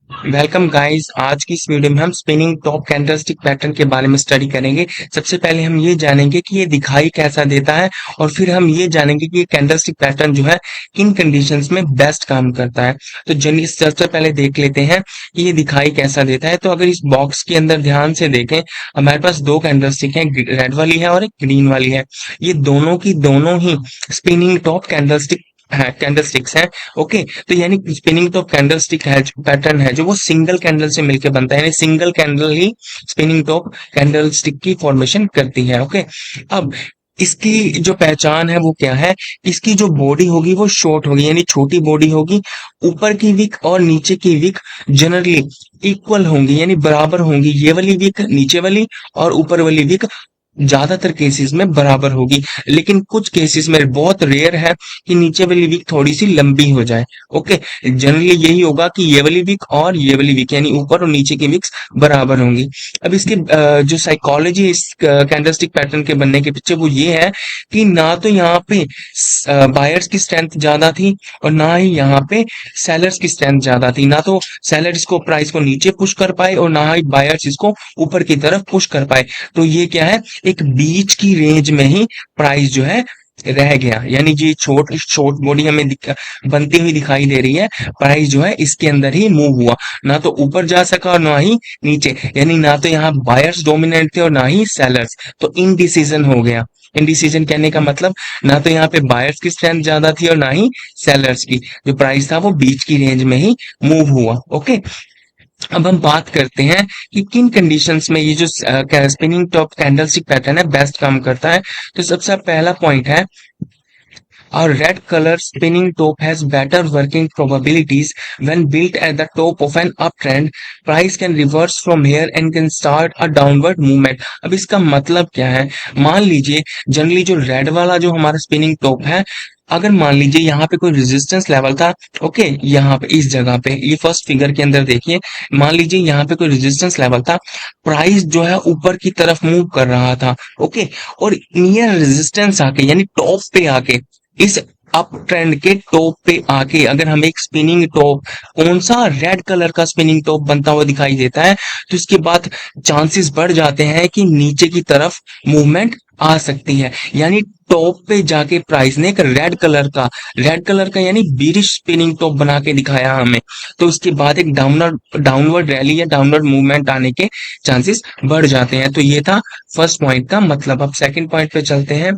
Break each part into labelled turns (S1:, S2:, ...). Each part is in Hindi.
S1: Welcome guys. आज की इस वीडियो में हम स्पिनिंग टॉप कैंडलस्टिक पैटर्न के बारे में स्टडी करेंगे। सबसे पहले हम ये जानेंगे कि ये दिखाई कैसा देता है और फिर हम ये जानेंगे कि ये कैंडलस्टिक पैटर्न जो है किन कंडीशंस में बेस्ट काम करता है। तो जल्दी सबसे पहले देख लेते हैं कि ये दिखाई कैसा देता है। तो अगर इस बॉक्स के अंदर ध्यान से देखें, हमारे पास दो कैंडलस्टिक हैं, रेड वाली है और एक ग्रीन वाली है। ये दोनों की दोनों ही स्पिनिंग टॉप कैंडलस्टिक्स हैं। ओके, तो यानी स्पिनिंग टॉप कैंडलस्टिक है, पैटर्न है जो वो सिंगल कैंडल से मिलकर बनता है, यानी सिंगल कैंडल ही स्पिनिंग टॉप कैंडलस्टिक की फॉर्मेशन करती है। ओके, अब इसकी जो पहचान है वो क्या है? इसकी जो बॉडी होगी वो शॉर्ट होगी, यानी छोटी बॉडी होगी। ऊपर की विक और नीचे की विक जनरली इक्वल होंगी, यानी बराबर होंगी। ये वाली विक नीचे वाली और ऊपर वाली विक ज्यादातर केसेस में बराबर होगी, लेकिन कुछ केसेस में बहुत रेयर है कि नीचे वाली विक थोड़ी सी लंबी हो जाए। ओके, जनरली यही होगा कि ये वाली विक और ये वाली विक यानी ऊपर और नीचे की विक्स बराबर होंगी। अब इसके जो साइकोलॉजी इस कैंडलस्टिक पैटर्न के बनने के पीछे वो ये है कि ना तो यहाँ पे बायर्स की स्ट्रेंथ ज्यादा थी और ना ही यहाँ पे सेलर्स की स्ट्रेंथ ज्यादा थी। ना तो सेलर इसको प्राइस को नीचे पुश कर पाए और ना ही बायर्स इसको ऊपर की तरफ पुश कर पाए। तो ये क्या है, एक बीच की रेंज में ही प्राइस जो है रह गया, यानी ये छोट शॉर्ट बॉडी हमें बनती हुई दिखाई दे रही है। प्राइस जो है इसके अंदर ही मूव हुआ, ना तो ऊपर जा सका और ना ही नीचे, यानी ना तो यहाँ बायर्स डोमिनेंट थे और ना ही सेलर्स। तो इनडिसीजन हो गया। इनडिसीजन कहने का मतलब ना तो यहाँ पे बायर्स की स्ट्रेंथ ज्यादा थी और ना ही सेलर्स की। जो प्राइस था वो बीच की रेंज में ही मूव हुआ। ओके, अब हम बात करते हैं कि किन कंडीशंस में ये जो स्पिनिंग टॉप कैंडलस्टिक पैटर्न है बेस्ट काम करता है। तो सबसे पहला पॉइंट है, our red color spinning top has better working probabilities when built at the top of an uptrend. Price can reverse from here and can start a downward movement. अब इसका मतलब क्या है? मान लीजिए जनरली जो रेड वाला जो हमारा स्पिनिंग टॉप है, अगर मान लीजिए यहाँ पे कोई रेजिस्टेंस लेवल था। ओके, यहाँ पे इस जगह पे ये फर्स्ट फिगर के अंदर देखिए, मान लीजिए यहाँ पे कोई रेजिस्टेंस लेवल था, प्राइस जो है ऊपर की तरफ मूव कर रहा था। ओके, और नियर रेजिस्टेंस आके यानी टॉप पे आके इस अप ट्रेंड के टॉप पे आके अगर हमें एक स्पिनिंग टॉप, कौन सा, रेड कलर का स्पिनिंग टॉप बनता हुआ दिखाई देता है, तो इसके बाद चांसेस बढ़ जाते हैं कि नीचे की तरफ मूवमेंट आ सकती है। यानी टॉप पे जाके प्राइस ने एक रेड कलर का यानी बीरिश स्पिनिंग टॉप बना के दिखाया हमें, तो उसके बाद एक डाउनवर्ड रैली या डाउनवर्ड मूवमेंट आने के चांसेस बढ़ जाते हैं। तो ये था फर्स्ट पॉइंट का मतलब। अब सेकंड पॉइंट पे चलते हैं।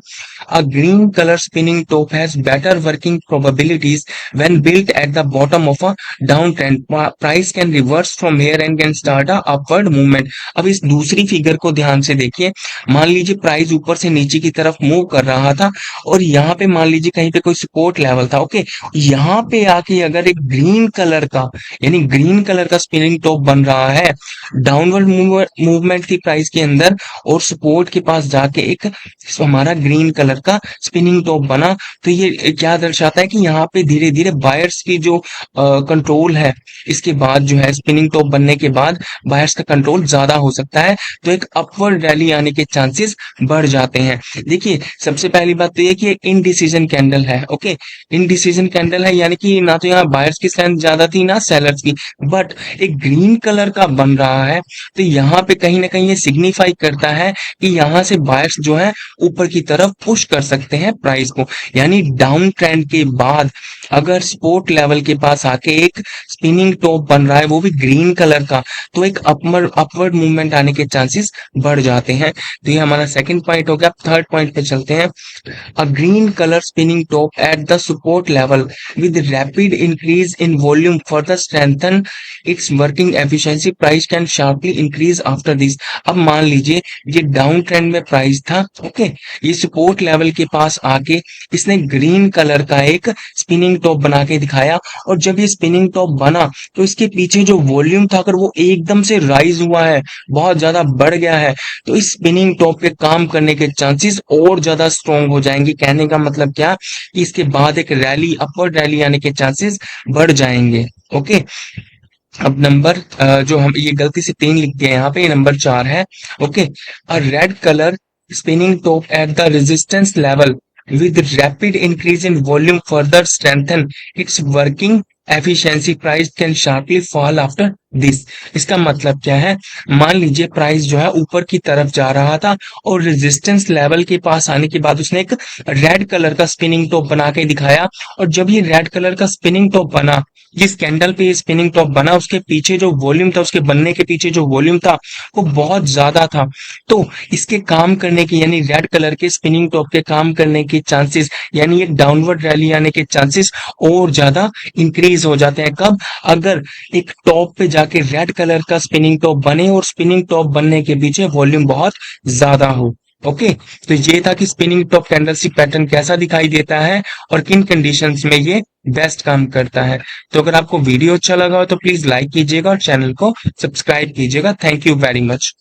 S1: A green color spinning top has better working probabilities when built at the bottom of a downtrend. Price can reverse from here and can start a upward movement. अब इस दूसरी फिगर को ध्यान से देखिए। मान लीजिए प्राइस ऊपर से नीचे की तरफ मूव कर रहा था और यहाँ पे मान लीजिए कहीं पे कोई सपोर्ट लेवल था। ओके, यहाँ पे आके अगर एक ग्रीन कलर का यानी ग्रीन कलर का स्पिनिंग टॉप बन रहा है, डाउनवर्ड मूवमेंट थी प्राइस के अंदर और सपोर्ट के पास जाके एक हमारा ग्रीन कलर का स्पिनिंग टॉप बना, तो ये क्या दर्शाता है कि यहाँ पे धीरे धीरे बायर्स की जो कंट्रोल है, इसके बाद जो है स्पिनिंग टॉप बनने के बाद बायर्स का कंट्रोल ज्यादा हो सकता है, तो एक अपवर्ड रैली आने के चांसेस बढ़ जाते हैं। देखिए, सबसे पहली बात तो ये कि इनडिसीजन कैंडल है। ओके, इनडिसीजन कैंडल है यानी कि ना तो यहाँ बायर्स की स्ट्रेंथ ज्यादा थी ना सेलर्स की, बट एक ग्रीन कलर का बन रहा है, तो यहाँ पे कहीं ना कहीं ये सिग्निफाई करता है कि यहाँ से बायर्स जो है ऊपर की तरफ पुश कर सकते हैं प्राइस को। यानी डाउन ट्रेंड के बाद अगर सपोर्ट लेवल के पास आके एक स्पिनिंग टॉप बन रहा है वो भी ग्रीन कलर का, तो एक अपवर्ड मूवमेंट आने के चांसेस बढ़ जाते हैं। तो ये हमारा सेकंड पॉइंट हो गया। थर्ड पॉइंट पे चलते हैं। A green colour spinning top at the support level with rapid increase in volume further strengthen its working efficiency. Price can sharply increase after this. अब मान लीजिए ये डाउन ट्रेंड में प्राइस था। ओके, ये सपोर्ट लेवल के पास आके इसने ग्रीन कलर का एक स्पिनिंग टॉप बना के दिखाया और जब ये स्पिनिंग टॉप बना तो इसके पीछे जो वॉल्यूम था अगर वो एकदम से राइज हुआ है, बहुत ज्यादा बढ़ गया है, तो इस स्पिनिंग टॉप पे काम करने के चांसेस और ज्यादा स्ट्रॉन्ग हो जाएंगे। कहने का मतलब क्या कि इसके बाद एक रैली, अपवर्ड रैली आने के चांसेस बढ़ जाएंगे। ओके, अब नंबर जो हम ये गलती से 3 लिख दिया यहाँ पे, ये नंबर 4 है। Okay, a red colour spinning top at the resistance level with rapid increase in volume further strengthen its working efficiency price can sharply fall after this. इसका मतलब क्या है, मान लीजिए प्राइस जो है ऊपर की तरफ जा रहा था और रेजिस्टेंस लेवल के पास आने के बाद उसने एक रेड कलर का स्पिनिंग टॉप बना के दिखाया, और जब ये रेड कलर का स्पिनिंग टॉप बना, जिस कैंडल पे ये स्पिनिंग टॉप बना उसके पीछे जो वॉल्यूम था, उसके बनने के पीछे जो वॉल्यूम था वो बहुत ज्यादा था। तो इसके काम करने की, यानी रेड कलर के स्पिनिंग टॉप के काम करने के चांसेस, यानी एक डाउनवर्ड रैली आने के चांसेस और ज्यादा इंक्रीज हो जाते हैं। कब? अगर एक टॉप पे जाके रेड कलर का स्पिनिंग टॉप बने और स्पिनिंग टॉप बनने के पीछे वॉल्यूम बहुत ज्यादा हो। ओके, तो ये था कि स्पिनिंग टॉप कैंडलस्टिक पैटर्न कैसा दिखाई देता है और किन कंडीशंस में ये बेस्ट काम करता है। तो अगर आपको वीडियो अच्छा लगा हो तो प्लीज लाइक कीजिएगा और चैनल को सब्सक्राइब कीजिएगा। Thank you very much.